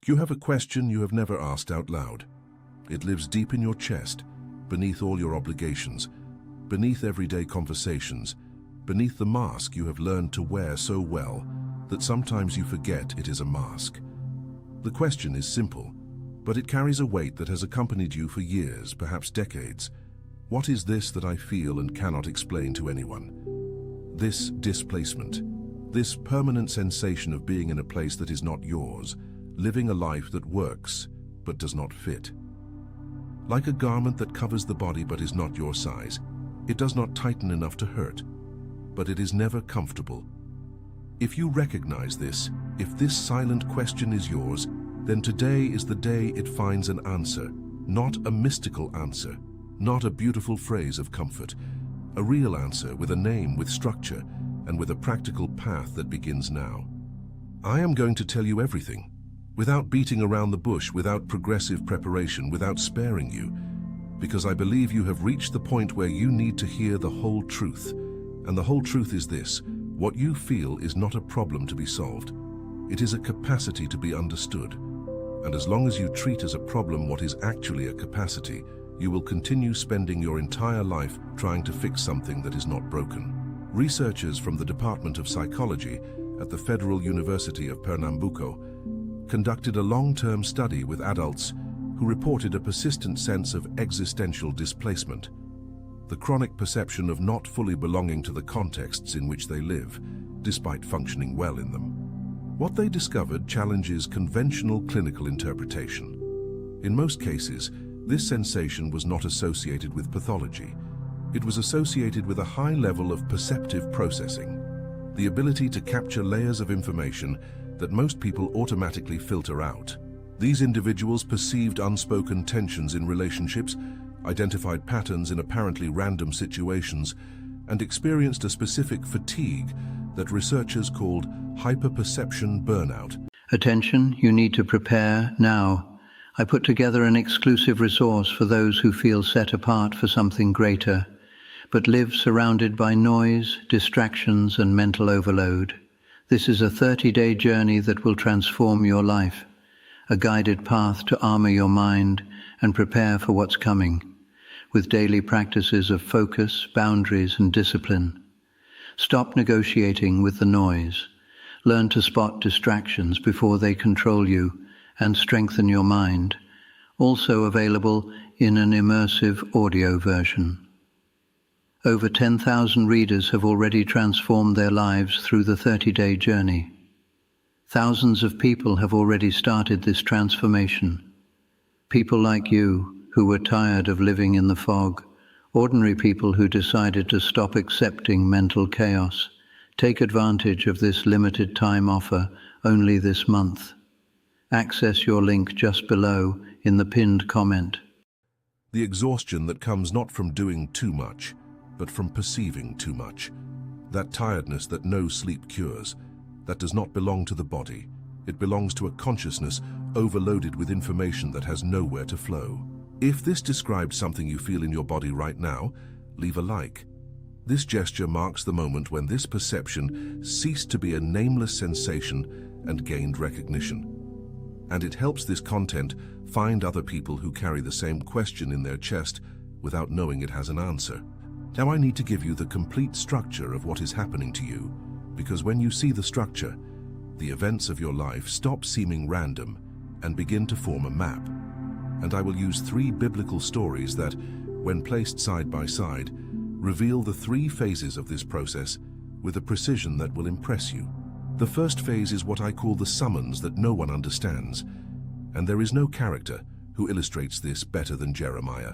You have a question you have never asked out loud. It lives deep in your chest, beneath all your obligations, beneath everyday conversations, beneath the mask you have learned to wear so well that sometimes you forget it is a mask. The question is simple, but it carries a weight that has accompanied you for years, perhaps decades. What is this that I feel and cannot explain to anyone? This displacement, this permanent sensation of being in a place that is not yours, living a life that works but does not fit. Like a garment that covers the body but is not your size, it does not tighten enough to hurt, but it is never comfortable. If you recognize this, if this silent question is yours, then today is the day it finds an answer, not a mystical answer, not a beautiful phrase of comfort, a real answer with a name, with structure, and with a practical path that begins now. I am going to tell you everything, without beating around the bush, without progressive preparation, without sparing you, because I believe you have reached the point where you need to hear the whole truth. And the whole truth is this: what you feel is not a problem to be solved. It is a capacity to be understood. And as long as you treat as a problem what is actually a capacity, you will continue spending your entire life trying to fix something that is not broken. Researchers from the Department of Psychology at the Federal University of Pernambuco conducted a long-term study with adults who reported a persistent sense of existential displacement, the chronic perception of not fully belonging to the contexts in which they live, despite functioning well in them. What they discovered challenges conventional clinical interpretation. In most cases, this sensation was not associated with pathology. It was associated with a high level of perceptive processing, the ability to capture layers of information that most people automatically filter out. These individuals perceived unspoken tensions in relationships, identified patterns in apparently random situations, and experienced a specific fatigue that researchers called hyperperception burnout. Attention, you need to prepare now. I put together an exclusive resource for those who feel set apart for something greater, but live surrounded by noise, distractions, and mental overload. This is a 30-day journey that will transform your life, a guided path to armor your mind and prepare for what's coming, with daily practices of focus, boundaries, and discipline. Stop negotiating with the noise. Learn to spot distractions before they control you and strengthen your mind. Also available in an immersive audio version. Over 10,000 readers have already transformed their lives through the 30-day journey. Thousands of people have already started this transformation. People like you who were tired of living in the fog, ordinary people who decided to stop accepting mental chaos. Take advantage of this limited time offer only this month. Access your link just below in the pinned comment. The exhaustion that comes not from doing too much, but from perceiving too much. That tiredness that no sleep cures, that does not belong to the body. It belongs to a consciousness overloaded with information that has nowhere to flow. If this describes something you feel in your body right now, leave a like. This gesture marks the moment when this perception ceased to be a nameless sensation and gained recognition. And it helps this content find other people who carry the same question in their chest without knowing it has an answer. Now I need to give you the complete structure of what is happening to you, because when you see the structure, the events of your life stop seeming random and begin to form a map. And I will use 3 biblical stories that, when placed side by side, reveal the 3 phases of this process with a precision that will impress you. The first phase is what I call the summons that no one understands, and there is no character who illustrates this better than Jeremiah.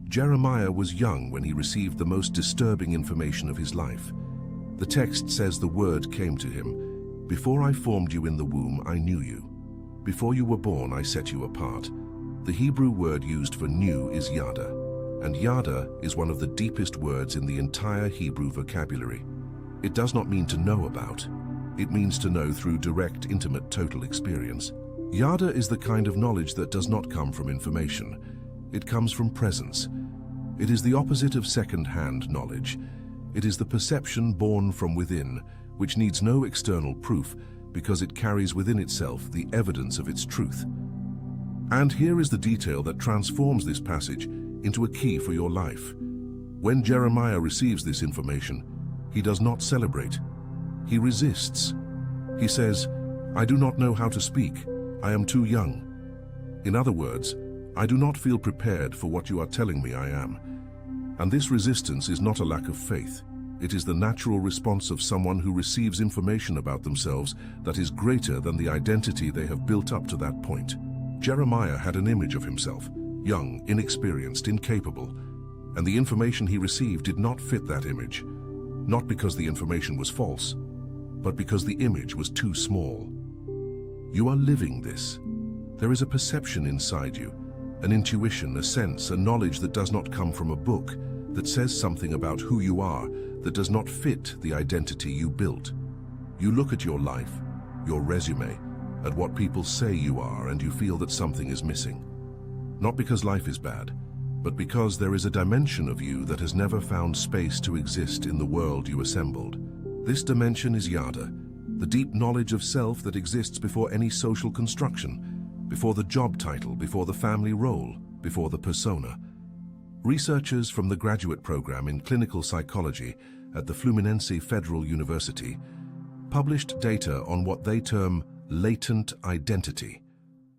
Jeremiah was young when he received the most disturbing information of his life. The text says the word came to him, "Before I formed you in the womb, I knew you. Before you were born, I set you apart." The Hebrew word used for "knew" is yada, and yada is one of the deepest words in the entire Hebrew vocabulary. It does not mean to know about. It means to know through direct, intimate, total experience. Yada is the kind of knowledge that does not come from information. It comes from presence. It is the opposite of second-hand knowledge. It is the perception born from within, which needs no external proof, because it carries within itself the evidence of its truth. And here is the detail that transforms this passage into a key for your life. When Jeremiah receives this information, he does not celebrate. He resists. He says, "I do not know how to speak. I am too young." In other words, I do not feel prepared for what you are telling me I am. And this resistance is not a lack of faith. It is the natural response of someone who receives information about themselves that is greater than the identity they have built up to that point. Jeremiah had an image of himself, young, inexperienced, incapable, and the information he received did not fit that image. Not because the information was false, but because the image was too small. You are living this. There is a perception inside you, an intuition, a sense, a knowledge that does not come from a book, that says something about who you are, that does not fit the identity you built. You look at your life, your resume, at what people say you are, and you feel that something is missing. Not because life is bad, but because there is a dimension of you that has never found space to exist in the world you assembled. This dimension is Yada, the deep knowledge of self that exists before any social construction, before the job title, before the family role, before the persona. Researchers from the graduate program in clinical psychology at the Fluminense Federal University published data on what they term latent identity,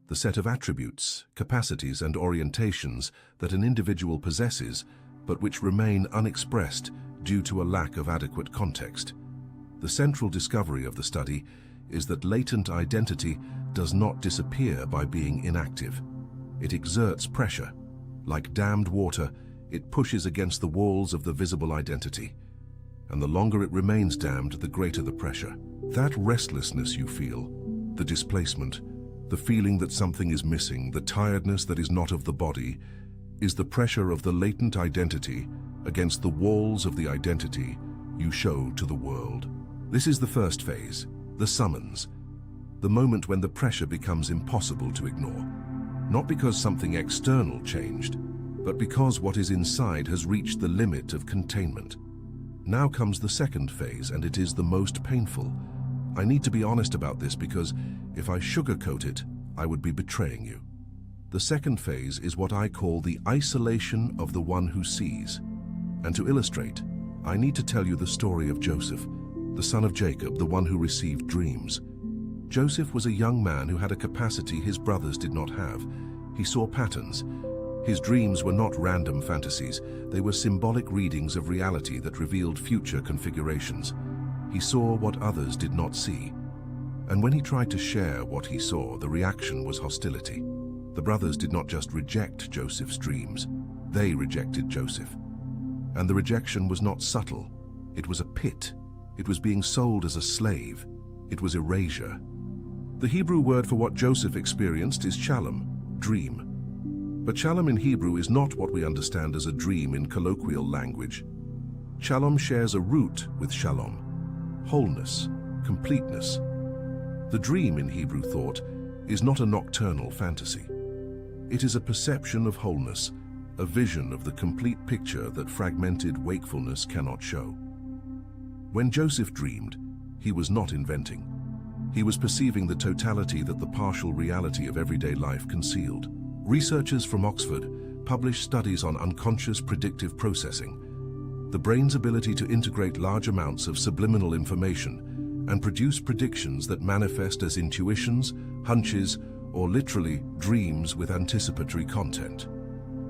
the set of attributes, capacities, and orientations that an individual possesses, but which remain unexpressed due to a lack of adequate context. The central discovery of the study is that latent identity does not disappear by being inactive. It exerts pressure. Like dammed water, it pushes against the walls of the visible identity. And the longer it remains dammed, the greater the pressure. That restlessness you feel, the displacement, the feeling that something is missing, the tiredness that is not of the body, is the pressure of the latent identity against the walls of the identity you show to the world. This is the first phase, the summons, the moment when the pressure becomes impossible to ignore. Not because something external changed, but because what is inside has reached the limit of containment. Now comes the second phase, and it is the most painful. I need to be honest about this because if I sugarcoat it, I would be betraying you. The second phase is what I call the isolation of the one who sees. And to illustrate, I need to tell you the story of Joseph, the son of Jacob, the one who received dreams. Joseph was a young man who had a capacity his brothers did not have. He saw patterns. His dreams were not random fantasies. They were symbolic readings of reality that revealed future configurations. He saw what others did not see. And when he tried to share what he saw, the reaction was hostility. The brothers did not just reject Joseph's dreams. They rejected Joseph. And the rejection was not subtle. It was a pit. It was being sold as a slave. It was erasure. The Hebrew word for what Joseph experienced is shalom, dream. But shalom in Hebrew is not what we understand as a dream in colloquial language. Shalom shares a root with shalom, wholeness, completeness. The dream in Hebrew thought is not a nocturnal fantasy. It is a perception of wholeness, a vision of the complete picture that fragmented wakefulness cannot show. When Joseph dreamed, he was not inventing. He was perceiving the totality that the partial reality of everyday life concealed. Researchers from Oxford published studies on unconscious predictive processing, the brain's ability to integrate large amounts of subliminal information and produce predictions that manifest as intuitions, hunches, or literally dreams with anticipatory content.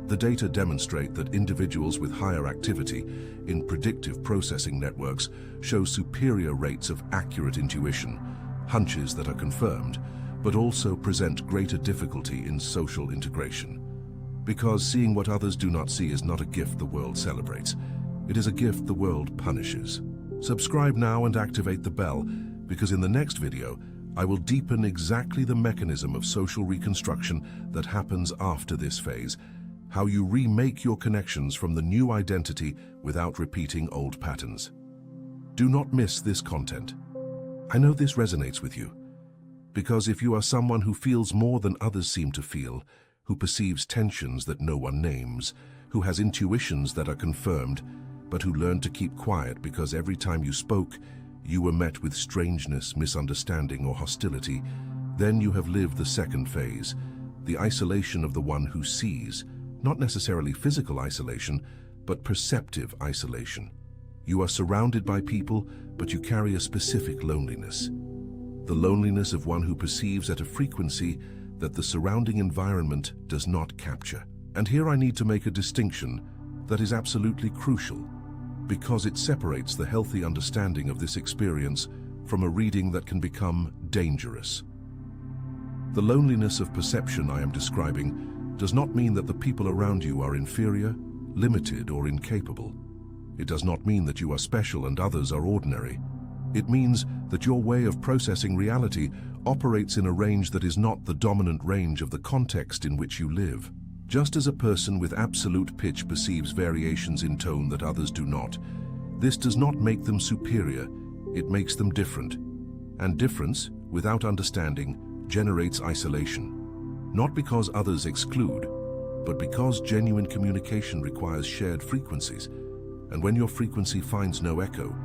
The data demonstrate that individuals with higher activity in predictive processing networks show superior rates of accurate intuition, hunches that are confirmed, but also present greater difficulty in social integration. Because seeing what others do not see is not a gift the world celebrates. It is a gift the world punishes. Subscribe now and activate the bell, because in the next video, I will deepen exactly the mechanism of social reconstruction that happens after this phase, how you remake your connections from the new identity without repeating old patterns. Do not miss this content. I know this resonates with you, because if you are someone who feels more than others seem to feel, who perceives tensions that no one names, who has intuitions that are confirmed, but who learned to keep quiet because every time you spoke, You were met with strangeness, misunderstanding, or hostility. Then you have lived the second phase, the isolation of the one who sees, not necessarily physical isolation, but perceptive isolation. You are surrounded by people, but you carry a specific loneliness. The loneliness of one who perceives at a frequency that the surrounding environment does not capture. And here I need to make a distinction that is absolutely crucial, because it separates the healthy understanding of this experience from a reading that can become dangerous. The loneliness of perception I am describing does not mean that the people around you are inferior, limited, or incapable. It does not mean that you are special and others are ordinary. It means that your way of processing reality operates in a range that is not the dominant range of the context in which you live. Just as a person with absolute pitch perceives variations in tone that others do not, this does not make them superior, it makes them different. And difference, without understanding, generates isolation. Not because others exclude, but because genuine communication requires shared frequencies. And when your frequency finds no echo,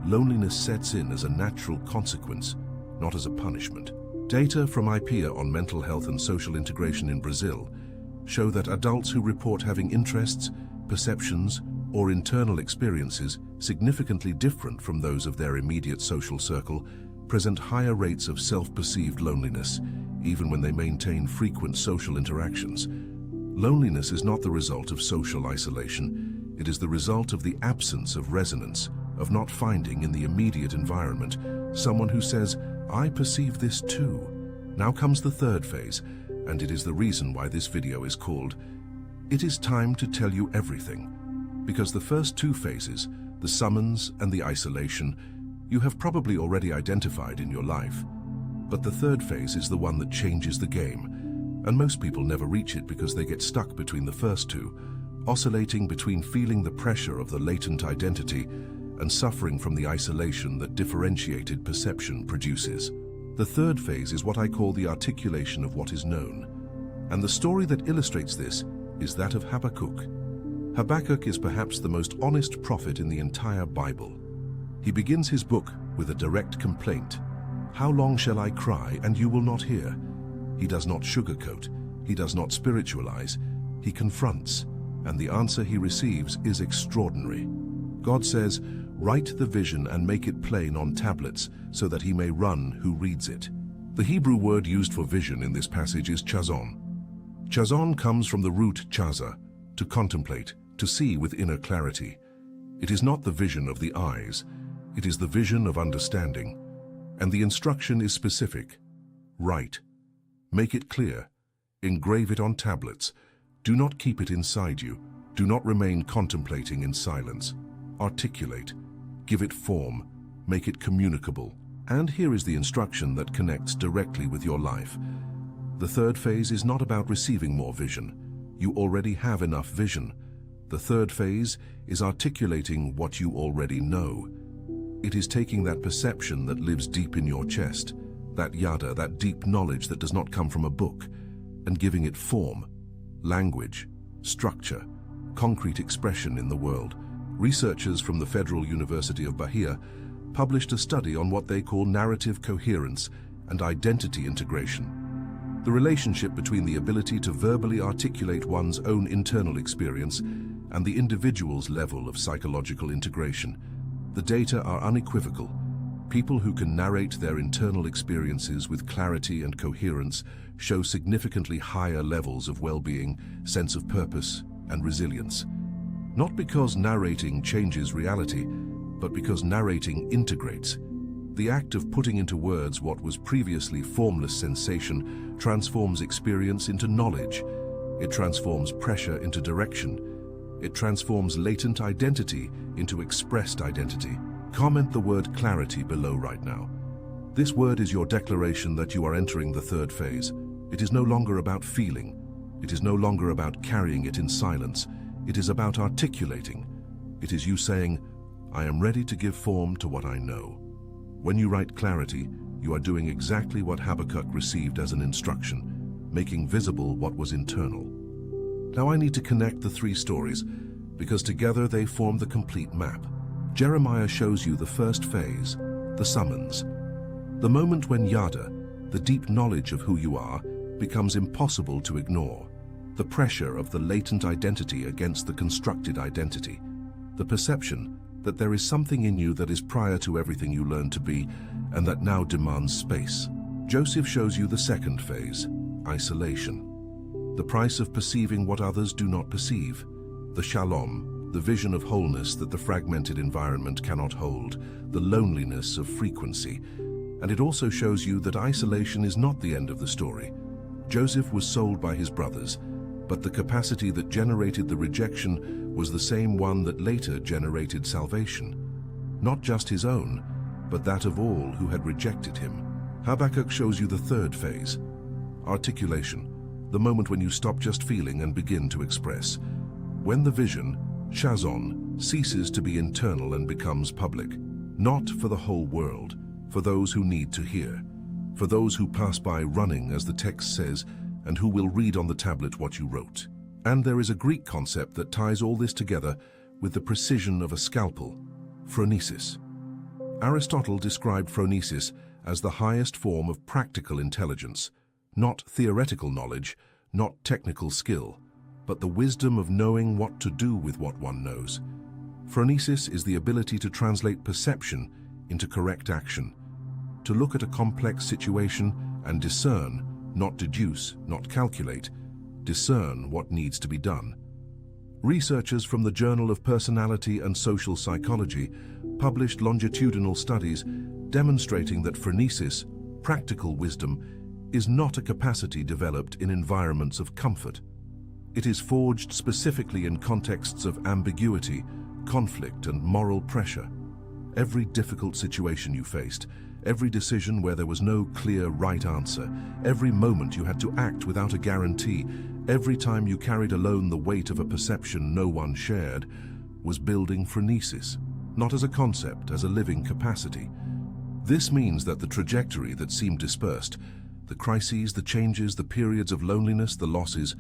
loneliness sets in as a natural consequence, not as a punishment. Data from IPEA on mental health and social integration in Brazil show that adults who report having interests, perceptions, or internal experiences significantly different from those of their immediate social circle present higher rates of self-perceived loneliness, even when they maintain frequent social interactions. Loneliness is not the result of social isolation. It is the result of the absence of resonance, of not finding in the immediate environment someone who says, "I perceive this too." Now comes the third phase, and it is the reason why this video is called "It is Time to Tell You Everything." Because the first two phases, the summons and the isolation, you have probably already identified in your life. But the third phase is the one that changes the game, and most people never reach it because they get stuck between the first two, oscillating between feeling the pressure of the latent identity and suffering from the isolation that differentiated perception produces. The third phase is what I call the articulation of what is known. And the story that illustrates this is that of Habakkuk. Habakkuk is perhaps the most honest prophet in the entire Bible. He begins his book with a direct complaint. "How long shall I cry and you will not hear?" He does not sugarcoat. He does not spiritualize. He confronts, and the answer he receives is extraordinary. God says, "Write the vision and make it plain on tablets so that he may run who reads it." The Hebrew word used for vision in this passage is chazon. Chazon comes from the root chaza, to contemplate, to see with inner clarity. It is not the vision of the eyes, it is the vision of understanding. And the instruction is specific. Write. Make it clear. Engrave it on tablets. Do not keep it inside you. Do not remain contemplating in silence. Articulate. Give it form. Make it communicable. And here is the instruction that connects directly with your life. The third phase is not about receiving more vision. You already have enough vision. The third phase is articulating what you already know. It is taking that perception that lives deep in your chest, that yada, that deep knowledge that does not come from a book, and giving it form, language, structure, concrete expression in the world. Researchers from the Federal University of Bahia published a study on what they call narrative coherence and identity integration, the relationship between the ability to verbally articulate one's own internal experience and the individual's level of psychological integration. The data are unequivocal. People who can narrate their internal experiences with clarity and coherence show significantly higher levels of well-being, sense of purpose, and resilience. Not because narrating changes reality, but because narrating integrates. The act of putting into words what was previously formless sensation transforms experience into knowledge. It transforms pressure into direction. It transforms latent identity into expressed identity. Comment the word clarity below right now. This word is your declaration that you are entering the third phase. It is no longer about feeling. It is no longer about carrying it in silence. It is about articulating. It is you saying, "I am ready to give form to what I know." When you write clarity, you are doing exactly what Habakkuk received as an instruction, making visible what was internal. Now I need to connect the three stories, because together they form the complete map. Jeremiah shows you the first phase, the summons. The moment when Yada, the deep knowledge of who you are, becomes impossible to ignore. The pressure of the latent identity against the constructed identity. The perception that there is something in you that is prior to everything you learn to be and that now demands space. Joseph shows you the second phase, isolation. The price of perceiving what others do not perceive. The shalom, the vision of wholeness that the fragmented environment cannot hold. The loneliness of frequency. And it also shows you that isolation is not the end of the story. Joseph was sold by his brothers, but the capacity that generated the rejection was the same one that later generated salvation. Not just his own, but that of all who had rejected him. Habakkuk shows you the third phase, articulation, the moment when you stop just feeling and begin to express. When the vision, Shazon, ceases to be internal and becomes public, not for the whole world, for those who need to hear, for those who pass by running, as the text says, and who will read on the tablet what you wrote. And there is a Greek concept that ties all this together with the precision of a scalpel, phronesis. Aristotle described phronesis as the highest form of practical intelligence, not theoretical knowledge, not technical skill, but the wisdom of knowing what to do with what one knows. Phronesis is the ability to translate perception into correct action, to look at a complex situation and discern, not deduce, not calculate, discern what needs to be done. Researchers from the Journal of Personality and Social Psychology published longitudinal studies demonstrating that phronesis, practical wisdom, is not a capacity developed in environments of comfort. It is forged specifically in contexts of ambiguity, conflict, and moral pressure. Every difficult situation you faced, every decision where there was no clear right answer, every moment you had to act without a guarantee, every time you carried alone the weight of a perception no one shared, was building phronesis, not as a concept, as a living capacity. This means that the trajectory that seemed dispersed, the crises, the changes, the periods of loneliness, the losses,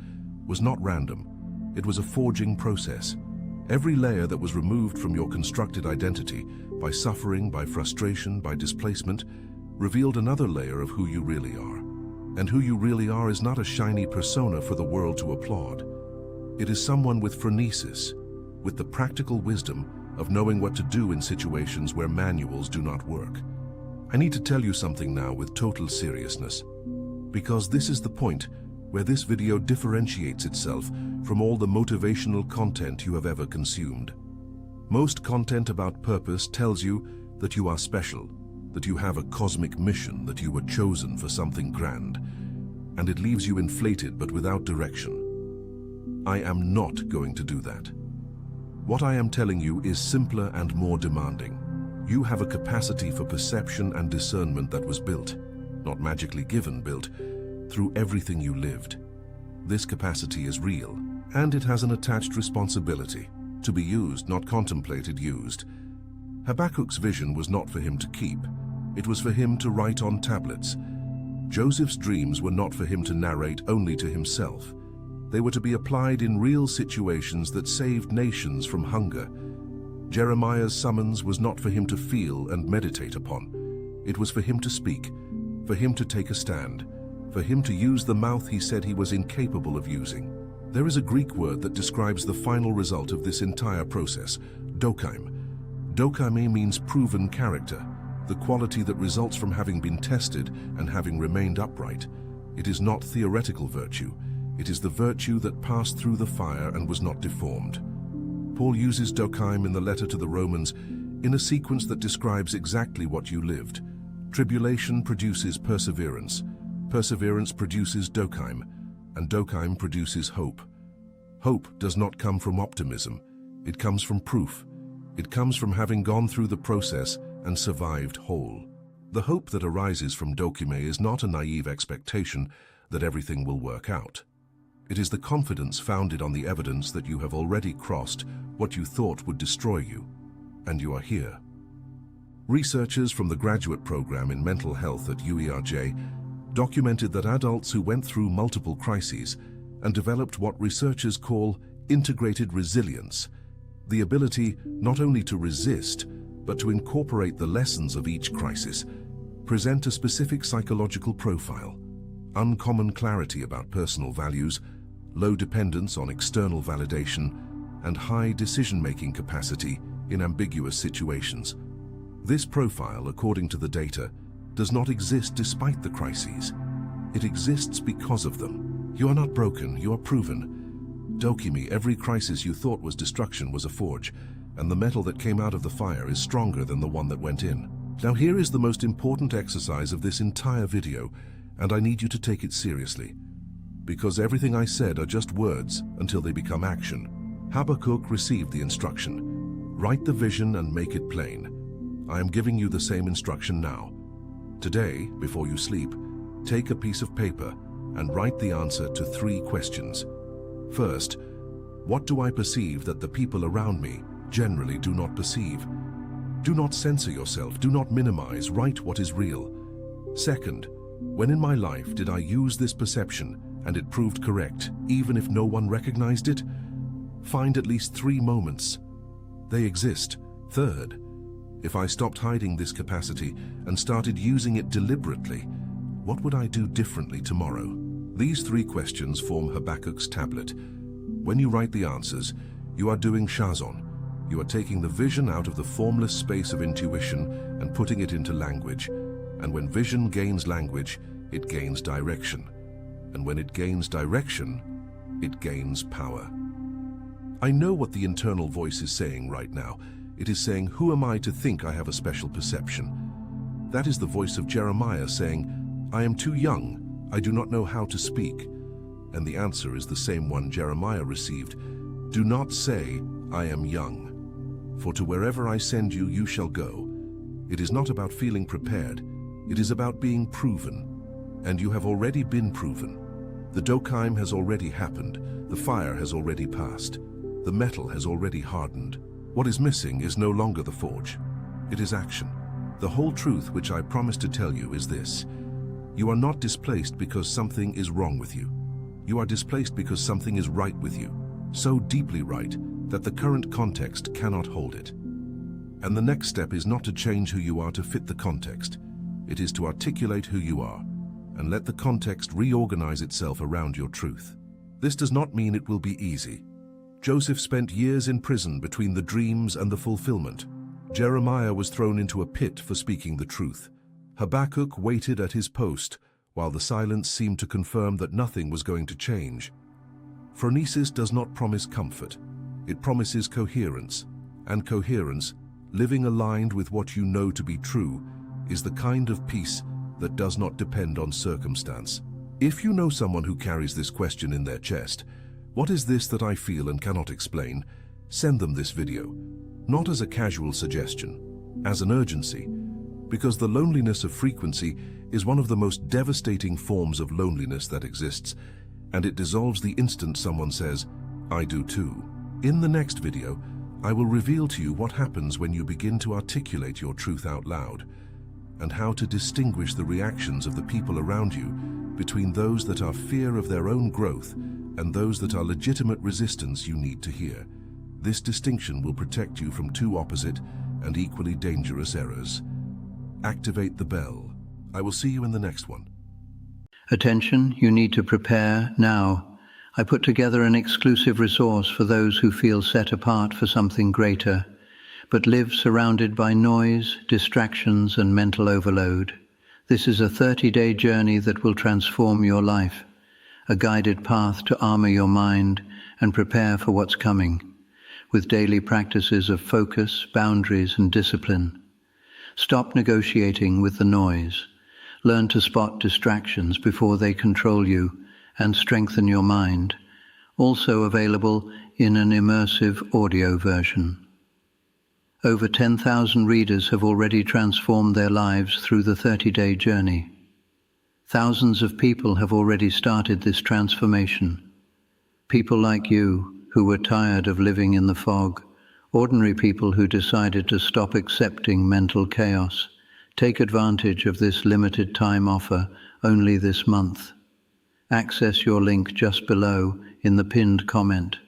was not random. It was a forging process. Every layer that was removed from your constructed identity, by suffering, by frustration, by displacement, revealed another layer of who you really are. And who you really are is not a shiny persona for the world to applaud. It is someone with phronesis, with the practical wisdom of knowing what to do in situations where manuals do not work. I need to tell you something now with total seriousness, because this is the point where this video differentiates itself from all the motivational content you have ever consumed. Most content about purpose tells you that you are special, that you have a cosmic mission, that you were chosen for something grand, and it leaves you inflated but without direction. I am not going to do that. What I am telling you is simpler and more demanding. You have a capacity for perception and discernment that was built, not magically given, built, through everything you lived. This capacity is real, and it has an attached responsibility, to be used, not contemplated, used. Habakkuk's vision was not for him to keep. It was for him to write on tablets. Joseph's dreams were not for him to narrate only to himself. They were to be applied in real situations that saved nations from hunger. Jeremiah's summons was not for him to feel and meditate upon. It was for him to speak, for him to take a stand, for him to use the mouth he said he was incapable of using. There is a Greek word that describes the final result of this entire process, dokaim. Dokaime means proven character, the quality that results from having been tested and having remained upright. It is not theoretical virtue. It is the virtue that passed through the fire and was not deformed. Paul uses dokaim in the letter to the Romans in a sequence that describes exactly what you lived. Tribulation produces perseverance. Perseverance produces dokaim, and dokaim produces hope. Hope does not come from optimism. It comes from proof. It comes from having gone through the process and survived whole. The hope that arises from dokime is not a naive expectation that everything will work out. It is the confidence founded on the evidence that you have already crossed what you thought would destroy you, and you are here. Researchers from the graduate program in mental health at UERJ documented that adults who went through multiple crises and developed what researchers call integrated resilience, the ability not only to resist, but to incorporate the lessons of each crisis, present a specific psychological profile, uncommon clarity about personal values, low dependence on external validation, and high decision-making capacity in ambiguous situations. This profile, according to the data, does not exist despite the crises. It exists because of them. You are not broken, you are proven. Dokimi, every crisis you thought was destruction was a forge, and the metal that came out of the fire is stronger than the one that went in. Now here is the most important exercise of this entire video, and I need you to take it seriously. Because everything I said are just words until they become action. Habakkuk received the instruction. Write the vision and make it plain. I am giving you the same instruction now. Today, before you sleep, take a piece of paper and write the answer to 3 questions. First, what do I perceive that the people around me generally do not perceive? Do not censor yourself, do not minimize, write what is real. Second, when in my life did I use this perception and it proved correct, even if no one recognized it? Find at least 3 moments. They exist. Third, if I stopped hiding this capacity and started using it deliberately, what would I do differently tomorrow? These 3 questions form Habakkuk's tablet. When you write the answers, you are doing Shazon. You are taking the vision out of the formless space of intuition and putting it into language. And when vision gains language, it gains direction. And when it gains direction, it gains power. I know what the internal voice is saying right now. It is saying, who am I to think I have a special perception? That is the voice of Jeremiah saying, I am too young, I do not know how to speak. And the answer is the same one Jeremiah received. Do not say, I am young. For to wherever I send you, you shall go. It is not about feeling prepared. It is about being proven. And you have already been proven. The Dokheim has already happened. The fire has already passed. The metal has already hardened. What is missing is no longer the forge. It is action. The whole truth which I promised to tell you is this. You are not displaced because something is wrong with you. You are displaced because something is right with you. So deeply right that the current context cannot hold it. And the next step is not to change who you are to fit the context. It is to articulate who you are and let the context reorganize itself around your truth. This does not mean it will be easy. Joseph spent years in prison between the dreams and the fulfillment. Jeremiah was thrown into a pit for speaking the truth. Habakkuk waited at his post, while the silence seemed to confirm that nothing was going to change. Phronesis does not promise comfort. It promises coherence. And coherence, living aligned with what you know to be true, is the kind of peace that does not depend on circumstance. If you know someone who carries this question in their chest, what is this that I feel and cannot explain? Send them this video, not as a casual suggestion, as an urgency, because the loneliness of frequency is one of the most devastating forms of loneliness that exists, and it dissolves the instant someone says, I do too. In the next video, I will reveal to you what happens when you begin to articulate your truth out loud, and how to distinguish the reactions of the people around you between those that are fear of their own growth and those that are legitimate resistance you need to hear. This distinction will protect you from 2 opposite and equally dangerous errors. Activate the bell. I will see you in the next one. Attention, you need to prepare now. I put together an exclusive resource for those who feel set apart for something greater, but live surrounded by noise, distractions, and mental overload. This is a 30-day journey that will transform your life, a guided path to armor your mind and prepare for what's coming, with daily practices of focus, boundaries, and discipline. Stop negotiating with the noise. Learn to spot distractions before they control you and strengthen your mind. Also available in an immersive audio version. Over 10,000 readers have already transformed their lives through the 30-day journey. Thousands of people have already started this transformation. People like you who were tired of living in the fog, ordinary people who decided to stop accepting mental chaos. Take advantage of this limited time offer only this month. Access your link just below in the pinned comment.